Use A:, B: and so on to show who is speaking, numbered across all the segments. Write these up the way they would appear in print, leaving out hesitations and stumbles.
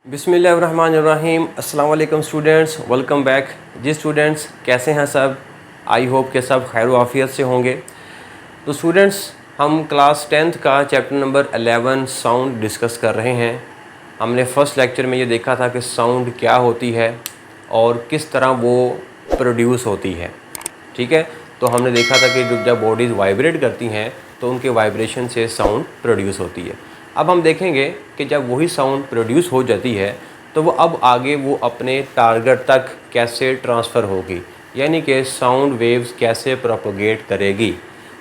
A: बिस्मिल्लाहिर्रहमानिर्रहीम। अस्सलाम वालेकुम स्टूडेंट्स, वेलकम बैक। जी स्टूडेंट्स, कैसे हैं सब? आई होप के सब खैर आफियत से होंगे। तो स्टूडेंट्स, हम क्लास 10th का चैप्टर नंबर 11 साउंड डिस्कस कर रहे हैं। हमने फ़र्स्ट लेक्चर में ये देखा था कि साउंड क्या होती है और किस तरह वो प्रोड्यूस होती है। ठीक है, तो हमने देखा था कि जब बॉडीज़ वाइब्रेट करती हैं तो उनके वाइब्रेशन से साउंड प्रोड्यूस होती है। अब हम देखेंगे कि जब वही साउंड प्रोड्यूस हो जाती है तो वो अब आगे वो अपने टारगेट तक कैसे ट्रांसफ़र होगी, यानी कि साउंड वेव्स कैसे प्रोपोगेट करेगी।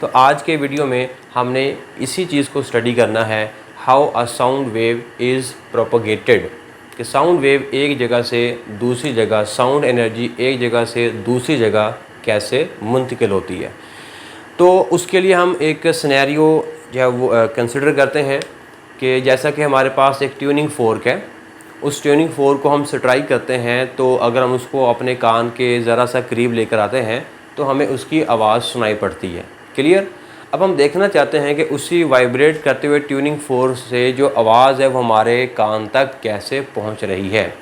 A: तो आज के वीडियो में हमने इसी चीज़ को स्टडी करना है, how a sound wave is propagated, कि साउंड वेव एक जगह से दूसरी जगह, साउंड एनर्जी एक जगह से दूसरी जगह कैसे मुंतकिल होती है। तो उसके लिए हम एक सिनेरियो जो है वो कंसिडर करते हैं कि जैसा कि हमारे पास एक ट्यूनिंग फोर्क है, उस ट्यूनिंग फोर्क को हम स्ट्राइक करते हैं तो अगर हम उसको अपने कान के ज़रा सा करीब लेकर आते हैं तो हमें उसकी आवाज़ सुनाई पड़ती है। क्लियर? अब हम देखना चाहते हैं कि उसी वाइब्रेट करते हुए ट्यूनिंग फोर्क से जो आवाज़ है वो हमारे कान तक कैसे पहुंच रही है।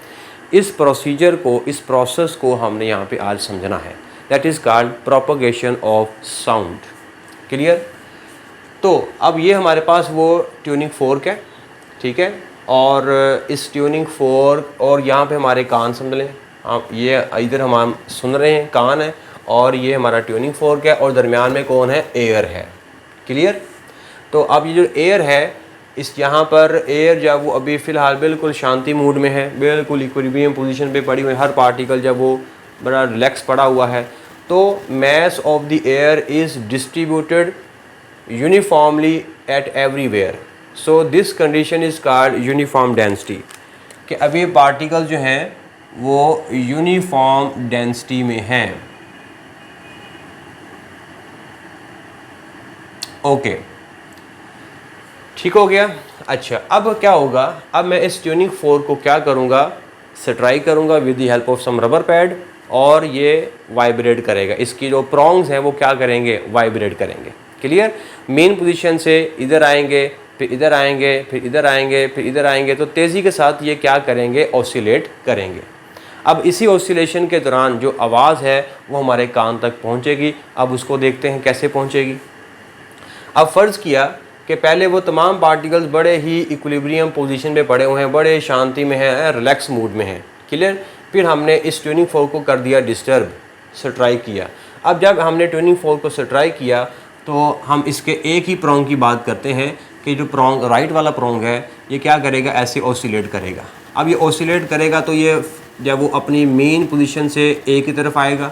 A: इस प्रोसीजर को, इस प्रोसेस को हमने यहाँ पे आज समझना है। That is called propagation of sound. Clear? तो अब ये हमारे पास वो ट्यूनिंग फोर्क है, ठीक है, और इस ट्यूनिंग फोर्क और यहाँ पे हमारे कान समझ लें आप, ये इधर हम सुन रहे हैं कान है और ये हमारा ट्यूनिंग फोर्क है और दरमियान में कौन है? एयर है। क्लियर? तो अब ये जो एयर है, इस यहाँ पर एयर जब वो अभी फ़िलहाल बिल्कुल शांति मूड में है, बिल्कुल इक्विलिब्रियम पोजीशन पे पड़ी हुई है, हर पार्टिकल जब वो बड़ा रिलैक्स पड़ा हुआ है, तो mass of the air is distributed uniformly at everywhere, so this condition is called uniform density, कि अभी पार्टिकल जो हैं वो यूनिफॉर्म डेंसिटी में हैं। ओके, ठीक हो गया। अच्छा, अब क्या होगा? अब मैं इस ट्यूनिंग फोर्क को क्या करूँगा? स्ट्राइक करूँगा with the help of some rubber pad और ये वाइब्रेट करेगा। इसकी जो प्रोंग्स हैं वो क्या करेंगे? वाइब्रेट करेंगे। क्लियर? मेन पोजीशन से इधर आएंगे, फिर इधर आएंगे, फिर इधर आएंगे, फिर इधर आएंगे, तो तेज़ी के साथ ये क्या करेंगे? ऑसिलेट करेंगे। अब इसी ऑसिलेशन के दौरान जो आवाज़ है वो हमारे कान तक पहुंचेगी। अब उसको देखते हैं कैसे पहुंचेगी। अब फ़र्ज़ किया कि पहले वो तमाम पार्टिकल्स बड़े ही इक्विलिब्रियम पोजीशन पे पड़े हुए हैं, बड़े शांति में हैं, रिलैक्स मूड में हैं। क्लियर? फिर हमने इस ट्यूनिंग फोर्क को कर दिया डिस्टर्ब, स्ट्राइक किया। अब जब हमने ट्यूनिंग फोर्क को स्ट्राइक किया तो हम इसके एक ही प्रोंग की बात करते हैं कि जो प्रोंग राइट वाला प्रोंग है ये क्या करेगा? ऐसे ऑसिलेट करेगा। अब ये ऑसिलेट करेगा तो ये जब वो अपनी मेन पोजीशन से ए की तरफ आएगा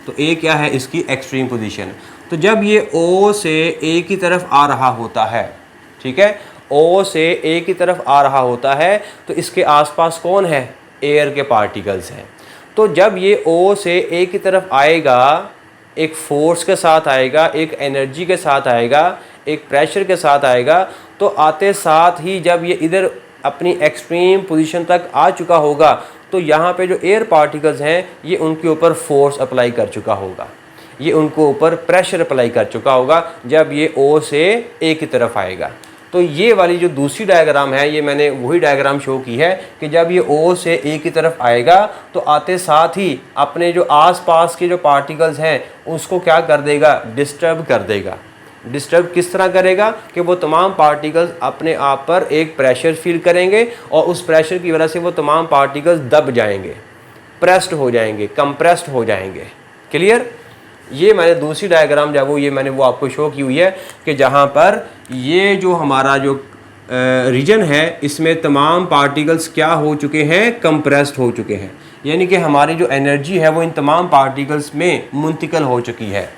A: तो ए क्या है? इसकी एक्सट्रीम पोजीशन। तो जब ये ओ से ए की तरफ आ रहा होता है, ठीक है, ओ से ए की तरफ आ रहा होता है तो इसके आसपास कौन है? एयर के पार्टिकल्स हैं। तो जब ये ओ से ए की तरफ आएगा, एक फोर्स के साथ आएगा, एक एनर्जी के साथ आएगा, एक प्रेशर के साथ आएगा, तो आते साथ ही जब ये इधर अपनी एक्सट्रीम पोजीशन तक आ चुका होगा तो यहाँ पे जो एयर पार्टिकल्स हैं ये उनके ऊपर फोर्स अप्लाई कर चुका होगा, ये उनको ऊपर प्रेशर अप्लाई कर चुका होगा जब ये ओ से ए की तरफ आएगा। तो ये वाली जो दूसरी डायग्राम है, ये मैंने वही डायग्राम शो की है कि जब ये ओ से ए की तरफ आएगा तो आते साथ ही अपने जो आसपास के जो पार्टिकल्स हैं उसको क्या कर देगा? डिस्टर्ब कर देगा। डिस्टर्ब किस तरह करेगा? कि वो तमाम पार्टिकल्स अपने आप पर एक प्रेशर फील करेंगे और उस प्रेशर की वजह से वो तमाम पार्टिकल्स दब जाएंगे, प्रेस्ड हो जाएंगे, कंप्रेस्ड हो जाएंगे। क्लियर? ये मैंने दूसरी डायग्राम जब वो ये मैंने वो आपको शो की हुई है कि जहाँ पर ये जो हमारा जो रीजन है इसमें तमाम पार्टिकल्स क्या हो चुके हैं? कंप्रेस्ड हो चुके हैं, यानी कि हमारी जो एनर्जी है वो इन तमाम पार्टिकल्स में मुंतकिल हो चुकी है।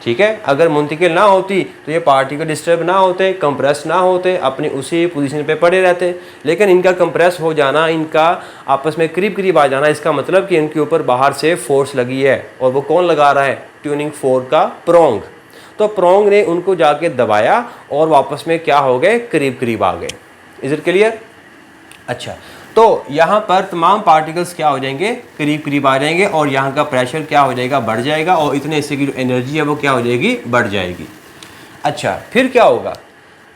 A: ठीक है, अगर मुंतकिल ना होती तो ये पार्टिकल डिस्टर्ब ना होते, कंप्रेस ना होते, अपनी उसी पोजीशन पे पड़े रहते। लेकिन इनका कंप्रेस हो जाना, इनका आपस में करीब करीब आ जाना, इसका मतलब कि इनके ऊपर बाहर से फोर्स लगी है। और वो कौन लगा रहा है? ट्यूनिंग फोर्क का प्रोंग। तो प्रोंग ने उनको जाके दबाया और वापस में क्या हो गए? करीब करीब आ गए। Is it clear? अच्छा, तो यहाँ पर तमाम पार्टिकल्स क्या हो जाएंगे? करीब करीब आ जाएंगे और यहाँ का प्रेशर क्या हो जाएगा? बढ़ जाएगा और इतने हिस्से की जो एनर्जी है वो क्या हो जाएगी? बढ़ जाएगी। अच्छा, फिर क्या होगा?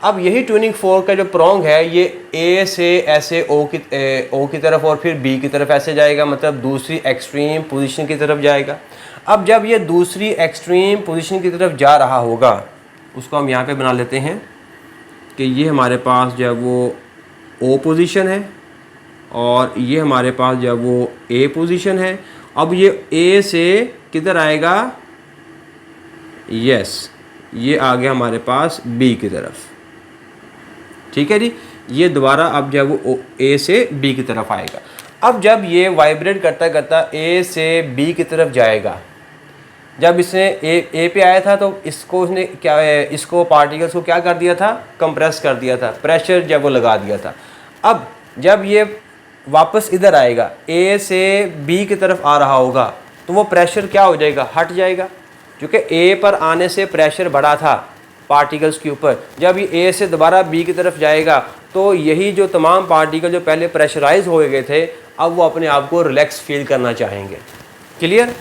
A: अब यही ट्यूनिंग फोर्क का जो प्रोंग है ये ए से ऐसे ओ की तरफ और फिर बी की तरफ ऐसे जाएगा, मतलब दूसरी एक्सट्रीम पोजीशन की तरफ जाएगा। अब जब ये दूसरी एक्सट्रीम पोजीशन की तरफ जा रहा होगा, उसको हम यहाँ पे बना लेते हैं कि ये हमारे पास जो है वो ओ पोजीशन है और ये हमारे पास जो है वो ए पोजीशन है। अब ये ए से किधर आएगा, यस ये आ गया हमारे पास बी की तरफ, ठीक है जी। ये दोबारा अब जब वो ए से बी की तरफ आएगा। अब जब ये वाइब्रेट करता करता ए से बी की तरफ जाएगा, जब इसने ए पे आया था तो इसको उसने क्या, इसको पार्टिकल्स को क्या कर दिया था, कंप्रेस कर दिया था, प्रेशर जब वो लगा दिया था। अब जब ये वापस इधर आएगा, ए से बी की तरफ आ रहा होगा, तो वो प्रेशर क्या हो जाएगा, हट जाएगा, क्योंकि ए पर आने से प्रेशर बढ़ा था पार्टिकल्स के ऊपर। जब ये ए से दोबारा बी की तरफ जाएगा तो यही जो तमाम पार्टिकल जो पहले प्रेशराइज हो गए थे, अब वो अपने आप को रिलैक्स फील करना चाहेंगे। क्लियर।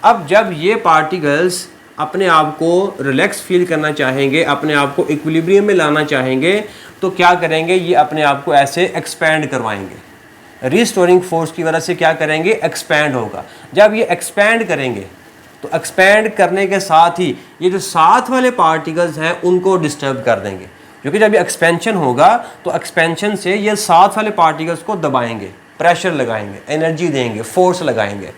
A: अब जब ये पार्टिकल्स अपने आप को रिलैक्स फील करना चाहेंगे, अपने आप को इक्विलिब्रियम में लाना चाहेंगे, तो क्या करेंगे, ये अपने आप को ऐसे एक्सपैंड करवाएंगे। रिस्टोरिंग फोर्स की वजह से क्या करेंगे, एक्सपैंड होगा। जब ये एक्सपैंड करेंगे तो एक्सपैंड करने के साथ ही ये जो साथ वाले पार्टिकल्स हैं उनको डिस्टर्ब कर देंगे, क्योंकि जब ये एक्सपेंशन होगा तो एक्सपेंशन से ये साथ वाले पार्टिकल्स को दबाएंगे, प्रेशर लगाएंगे, एनर्जी देंगे, फोर्स लगाएंगे।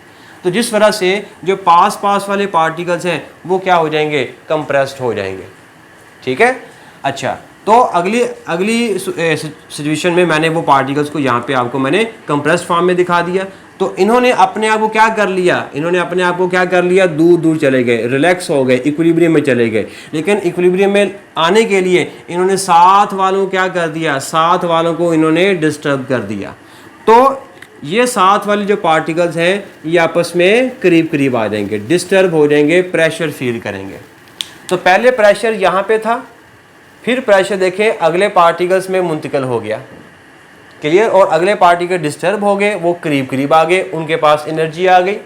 A: तो जिस वजह से जो पास वाले पार्टिकल्स हैं वो क्या हो जाएंगे, कंप्रेस्ड हो जाएंगे। ठीक है। अच्छा, तो अगली सिचुएशन में मैंने वो पार्टिकल्स को यहाँ पे आपको मैंने कंप्रेस्ड फॉर्म में दिखा दिया। तो इन्होंने अपने आप को क्या कर लिया, दूर चले गए, रिलैक्स हो गए, इक्विलिब्रियम में चले गए। लेकिन इक्विलिब्रियम में आने के लिए इन्होंने साथ वालों को क्या कर दिया, साथ वालों को इन्होंने डिस्टर्ब कर दिया। तो ये साथ वाले जो पार्टिकल्स हैं ये आपस में करीब आ जाएंगे, डिस्टर्ब हो जाएंगे, प्रेशर फील करेंगे। तो पहले प्रेशर यहाँ पे था, फिर प्रेशर देखें अगले पार्टिकल्स में मुंतकिल हो गया। क्लियर। और अगले पार्टिकल डिस्टर्ब हो गए, वो करीब आ गए, उनके पास एनर्जी आ गई।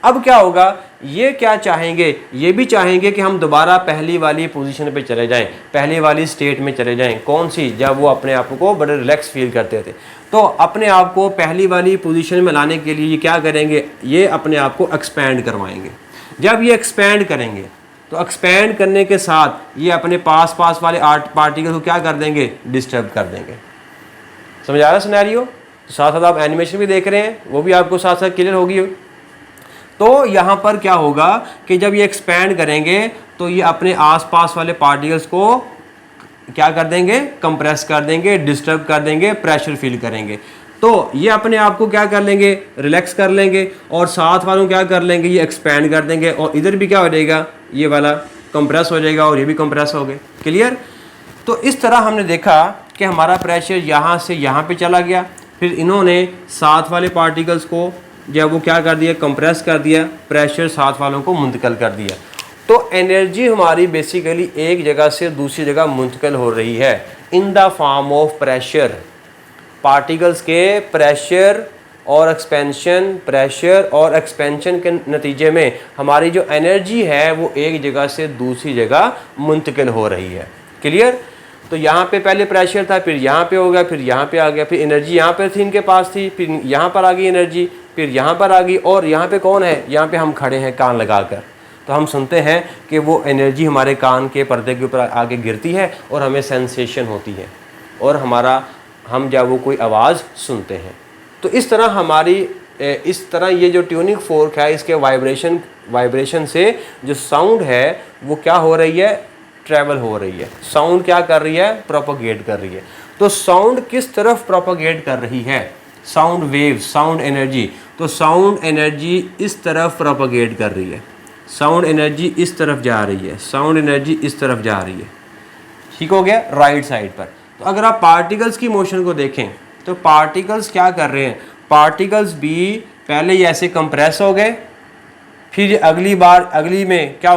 A: अब क्या होगा, ये क्या चाहेंगे, ये भी चाहेंगे कि हम दोबारा पहली वाली पोजीशन पे चले जाएं, पहली वाली स्टेट में चले जाएं। कौन सी, जब वो अपने आप को बड़े रिलैक्स फील करते थे। तो अपने आप को पहली वाली पोजीशन में लाने के लिए ये क्या करेंगे, ये अपने आप को एक्सपैंड करवाएंगे। जब ये एक्सपैंड करेंगे तो एक्सपैंड करने के साथ ये अपने पास वाले पार्टिकल को क्या कर देंगे, डिस्टर्ब कर देंगे। समझ आ रहा सिनेरियो। तो साथ साथ आप एनिमेशन भी देख रहे हैं, वो भी आपको साथ साथ क्लियर होगी। तो यहाँ पर क्या होगा कि जब ये एक्सपैंड करेंगे तो ये अपने आसपास वाले पार्टिकल्स को क्या कर देंगे, कंप्रेस कर देंगे, डिस्टर्ब कर देंगे, प्रेशर फील करेंगे। तो ये अपने आप को क्या कर लेंगे, रिलैक्स कर लेंगे, और साथ वालों क्या कर लेंगे, ये एक्सपैंड कर देंगे, और इधर भी क्या हो जाएगा, ये वाला कंप्रेस हो जाएगा और ये भी कंप्रेस हो गए। क्लियर। तो इस तरह हमने देखा कि हमारा प्रेशर यहाँ से यहाँ पे चला गया, फिर इन्होंने साथ वाले पार्टिकल्स को जब वो क्या कर दिया, कंप्रेस कर दिया, प्रेशर साथ वालों को मुंतकिल कर दिया। तो एनर्जी हमारी बेसिकली एक जगह से दूसरी जगह मुंतकिल हो रही है in the form of pressure. Particles के प्रेशर और एक्सपेंशन के नतीजे में हमारी जो एनर्जी है वो एक जगह से दूसरी जगह मुंतकिल हो रही है। क्लियर। तो यहाँ पे पहले प्रेशर था, फिर यहाँ पे हो गया, फिर यहाँ पे आ गया, फिर एनर्जी यहाँ पर थी, इनके पास थी, फिर यहाँ पर आ गई एनर्जी, फिर यहाँ पर आ गई, और यहाँ पे कौन है, यहाँ पे हम खड़े हैं कान लगाकर। तो हम सुनते हैं कि वो एनर्जी हमारे कान के पर्दे के ऊपर आगे गिरती है और हमें सेंसेशन होती है, और हम जब वो कोई आवाज़ सुनते हैं। तो इस तरह ये जो ट्यूनिंग फोर्क है, इसके वाइब्रेशन से जो साउंड है वो क्या हो रही है, ट्रैवल हो रही है। साउंड क्या कर रही है, प्रोपोगेट कर रही है। तो साउंड किस तरफ प्रोपोगेट कर रही है, साउंड वेव, साउंड एनर्जी। तो साउंड एनर्जी इस तरफ प्रोपोगेट कर रही है, साउंड एनर्जी इस तरफ जा रही है, साउंड एनर्जी इस तरफ जा रही है। ठीक हो गया, राइट साइड पर। तो अगर आप पार्टिकल्स की मोशन को देखें तो पार्टिकल्स क्या कर रहे हैं, पार्टिकल्स भी पहले ही ऐसे कंप्रेस हो गए, फिर अगली में क्या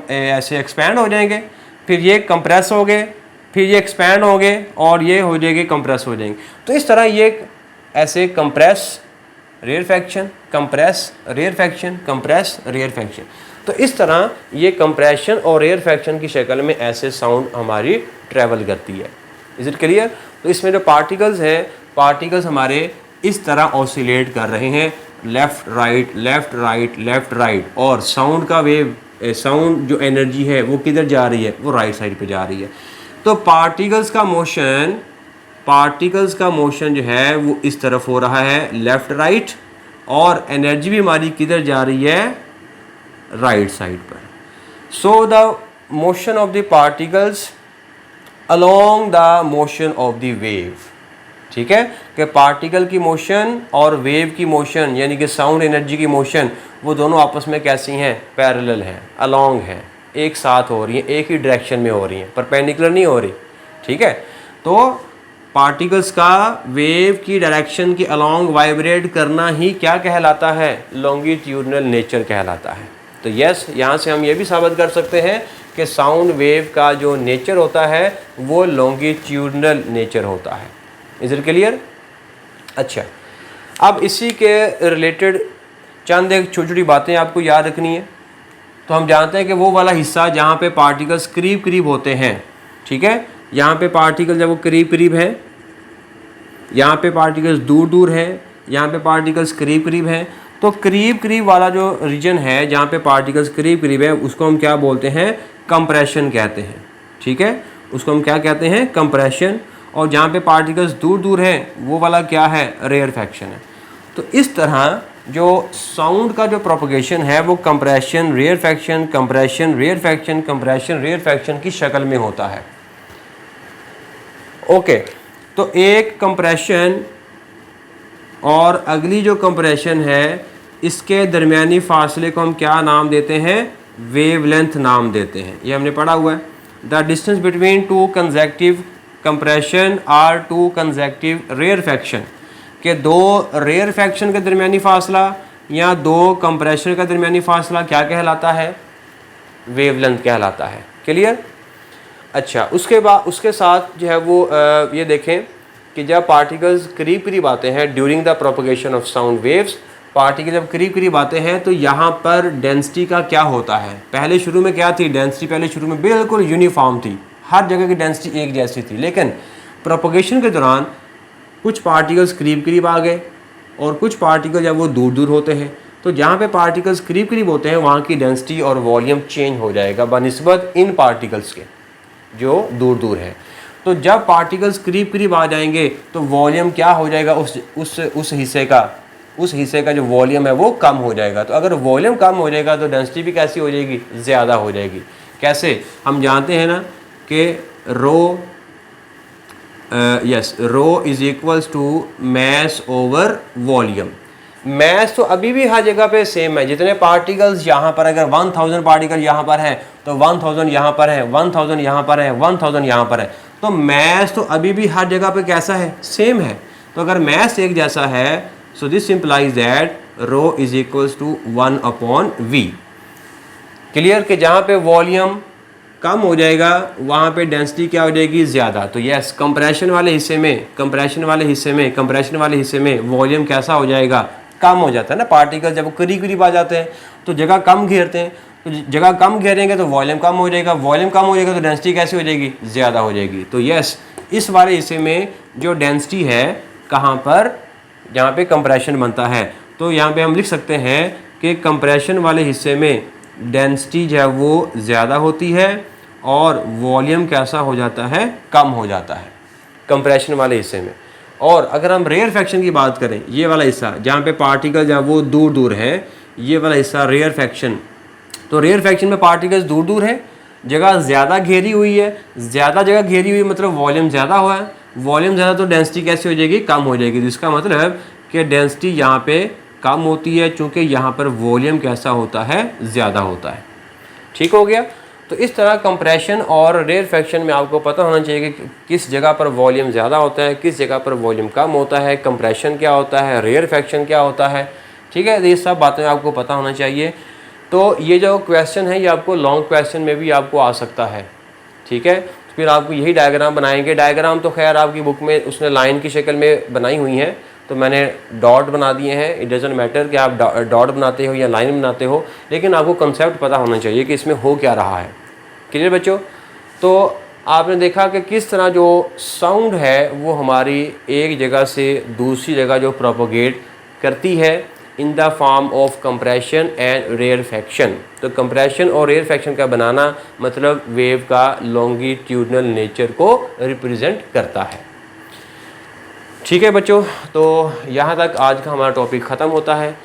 A: ऐसे एक्सपैंड हो जाएंगे, फिर ये कंप्रेस हो गए, फिर ये एक्सपैंड हो गए, और ये हो जाएंगे कंप्रेस हो जाएंगे। तो इस तरह ये ऐसे compress rarefaction, compress rarefaction, compress rarefaction. तो इस तरह ये कंप्रेशन और रेयरफैक्शन की शक्ल में ऐसे साउंड हमारी ट्रैवल करती है। Is it clear? तो इसमें जो पार्टिकल्स हैं, पार्टिकल्स हमारे इस तरह ऑसिलेट कर रहे हैं, left right left right left right, और साउंड का वेव, साउंड जो एनर्जी है वो किधर जा रही है, वो राइट साइड पे जा रही है। तो पार्टिकल्स का मोशन जो है वो इस तरफ हो रहा है, लेफ़्ट राइट, और एनर्जी भी हमारी किधर जा रही है, राइट साइड पर। So the motion of the particles along the motion of the wave, ठीक है, कि पार्टिकल की मोशन और वेव की मोशन यानी कि साउंड एनर्जी की मोशन, वो दोनों आपस में कैसी हैं, पैरेलल हैं, अलोंग हैं, एक साथ हो रही हैं, एक ही डायरेक्शन में हो रही हैं, परपेंडिकुलर नहीं हो रही, ठीक है। तो पार्टिकल्स का वेव की डायरेक्शन के अलोंग वाइब्रेट करना ही क्या कहलाता है, लॉन्गिट्यूडनल नेचर कहलाता है। तो यस, यहाँ से हम ये भी साबित कर सकते हैं कि साउंड वेव का जो नेचर होता है वो लॉन्गिट्यूडनल नेचर होता है। Is it clear? अच्छा, अब इसी के रिलेटेड चंद एक छोटी छोटी बातें आपको याद रखनी है। तो हम जानते हैं कि वो वाला हिस्सा जहाँ पे पार्टिकल्स करीब करीब होते हैं, ठीक है, यहाँ पे पार्टिकल जब वो करीब करीब है, यहाँ पे पार्टिकल्स दूर दूर है, यहाँ पे पार्टिकल्स करीब करीब हैं, तो करीब करीब वाला जो रीजन है जहाँ पे पार्टिकल्स करीब करीब है उसको हम क्या बोलते हैं, कंप्रेशन कहते हैं, ठीक है, उसको हम क्या कहते हैं, कंप्रेशन। और जहाँ पे पार्टिकल्स दूर दूर हैं वो वाला क्या है, रेयरफैक्शन है। तो इस तरह जो साउंड का जो प्रोपगेशन है वो compression rarefaction compression rarefaction compression rarefaction की शक्ल में होता है। ओके, तो एक कंप्रेशन और अगली जो कंप्रेशन है इसके दरमियानी फासले को हम क्या नाम देते हैं, वेवलेंथ नाम देते हैं। ये हमने पढ़ा हुआ है। The distance between two consecutive compression are two consecutive rarefaction, के दो रेयरफैक्शन के दरमियानी फासला या दो कंप्रेशन का दरमियानी फासला क्या कहलाता है, वेवलेंथ कहलाता है। क्लियर? अच्छा, उसके बाद उसके साथ जो है वो ये देखें कि जब पार्टिकल्स करीब करीब आते हैं during the propagation of sound waves, particle जब करीब करीब आते हैं तो यहाँ पर डेंसिटी का क्या होता है, पहले शुरू में क्या थी, डेंसिटी पहले शुरू में बिल्कुल यूनिफॉर्म थी, हर जगह की डेंसिटी एक जैसी थी, लेकिन प्रोपगेशन के दौरान कुछ पार्टिकल्स करीब करीब आ गए और कुछ पार्टिकल जब वो दूर दूर होते हैं, तो जहाँ पे पार्टिकल्स करीब करीब होते हैं वहाँ की डेंसिटी और वॉल्यूम चेंज हो जाएगा बनिस्बत इन पार्टिकल्स के जो दूर दूर है। तो जब पार्टिकल्स करीब करीब आ जाएंगे तो वॉल्यूम क्या हो जाएगा, उस हिस्से का जो वॉल्यूम है वो कम हो जाएगा। तो अगर वॉल्यूम कम हो जाएगा तो डेंसिटी भी कैसी हो जाएगी, ज़्यादा हो जाएगी। कैसे? हम जानते हैं ना कि rho is equals to mass over volume. Mass तो अभी भी हर जगह पे सेम है, जितने पार्टिकल्स यहाँ पर, अगर 1000 पार्टिकल यहाँ पर है तो 1000 यहाँ पर है, 1000 यहाँ पर है, 1000 यहाँ पर है, तो मैस तो अभी भी हर जगह पे कैसा है, सेम है। तो अगर मैस एक जैसा है, so this simplifies that rho is equals to 1/v। Clear? कि जहाँ पे वॉल्यूम कम हो जाएगा वहाँ पे डेंसिटी क्या हो जाएगी, ज़्यादा। तो यस, कंप्रेशन वाले हिस्से में वॉल्यूम कैसा हो जाएगा, कम हो जाता है ना। पार्टिकल जब करीब करीब आ जाते हैं तो जगह कम घेरते हैं, तो जगह कम घेरेंगे तो वॉल्यूम कम हो जाएगा, वॉल्यूम कम हो जाएगा तो डेंसिटी कैसी हो जाएगी, ज़्यादा हो जाएगी। तो यस, इस वाले हिस्से में जो डेंसिटी है कहाँ पर, जहाँ पे कंप्रेशन बनता है, तो यहाँ पे हम लिख सकते हैं कि कंप्रेशन वाले हिस्से में डेंसिटी जो है वो ज़्यादा होती है और वॉल्यूम कैसा हो जाता है, कम हो जाता है कंप्रेशन वाले हिस्से में। और अगर हम रेयरफैक्शन की बात करें, ये वाला हिस्सा जहाँ पे पार्टिकल जो है वो दूर दूर है, ये वाला हिस्सा रेयरफैक्शन। तो रेयरफैक्शन में पार्टिकल्स दूर दूर है, जगह ज़्यादा घेरी हुई है, ज़्यादा जगह घेरी हुई मतलब वॉल्यूम ज़्यादा हुआ है, वॉल्यूम ज़्यादा तो डेंसिटी कैसी हो जाएगी, कम हो जाएगी। जिसका मतलब कि डेंसिटी यहाँ पे कम होती है चूँकि यहाँ पर वॉल्यूम कैसा होता है, ज़्यादा होता है। ठीक हो गया? तो इस तरह कंप्रेशन और रेयरफैक्शन में आपको पता होना चाहिए कि किस जगह पर वॉल्यूम ज़्यादा होता है, किस जगह पर वॉल्यूम कम होता है, कंप्रेशन क्या होता है, रेयरफैक्शन क्या होता है। ठीक है, ये सब बातें आपको पता होना चाहिए। तो ये जो क्वेश्चन है ये आपको लॉन्ग क्वेश्चन में भी आपको आ सकता है। ठीक है, फिर आपको यही डायग्राम बनाएंगे। डायग्राम तो खैर आपकी बुक में उसने लाइन की शक्ल में बनाई हुई है, तो मैंने डॉट बना दिए हैं। इट डजंट मैटर कि आप डॉट बनाते हो या लाइन बनाते हो, लेकिन आपको कंसेप्ट पता होना चाहिए कि इसमें हो क्या रहा है। क्लियर बच्चों? तो आपने देखा कि किस तरह जो साउंड है वो हमारी एक जगह से दूसरी जगह जो प्रोपोगेट करती है in the form of compression and rarefaction. तो कंप्रेशन और रेयरफैक्शन का बनाना मतलब वेव का लॉन्गिट्यूडनल नेचर को रिप्रेजेंट करता है। ठीक है बच्चों, तो यहाँ तक आज का हमारा टॉपिक ख़त्म होता है।